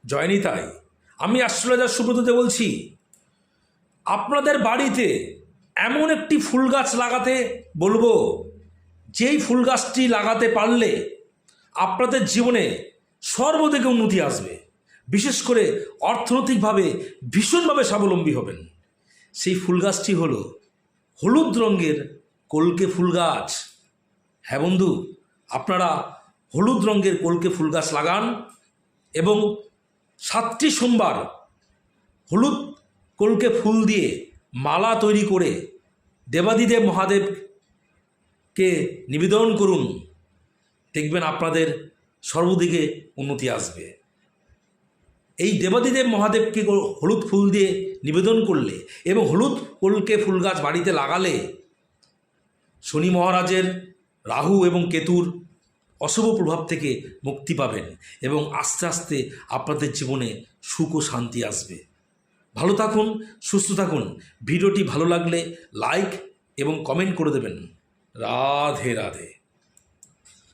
জয়নি তাই। আমি অ্যাস্ট্রোলজার সুব্রততে বলছি, আপনাদের বাড়িতে এমন একটি ফুল গাছ লাগাতে বলবো, যেই ফুল গাছটি লাগাতে পারলে আপনাদের জীবনে সর্বদিকে উন্নতি আসবে, বিশেষ করে অর্থনৈতিকভাবে ভীষণভাবে স্বাবলম্বী হবেন। সেই ফুল গাছটি হলো হলুদ রঙের কলকে ফুল গাছ। হ্যাঁ বন্ধু, আপনারা হলুদ রঙের কলকে ফুল গাছ লাগান এবং 7টি সোমবার হলুদ কলকে ফুল দিয়ে মালা তৈরি করে দেবাদিদেব মহাদেবকে নিবেদন করুন। দেখবেন আপনাদের সর্বদিকে উন্নতি আসবে। এই দেবাদিদেব মহাদেবকে হলুদ ফুল দিয়ে নিবেদন করলে এবং হলুদ কলকে ফুল গাছ বাড়িতে লাগালে শনি মহারাজের, রাহু এবং কেতুর অশুভ প্রভাব থেকে মুক্তি পাবেন এবং আস্তে আস্তে আপনাদের জীবনে সুখ ও শান্তি আসবে। ভালো থাকুন, সুস্থ থাকুন। ভিডিওটি ভালো লাগলে লাইক এবং কমেন্ট করে দেবেন। রাধে রাধে।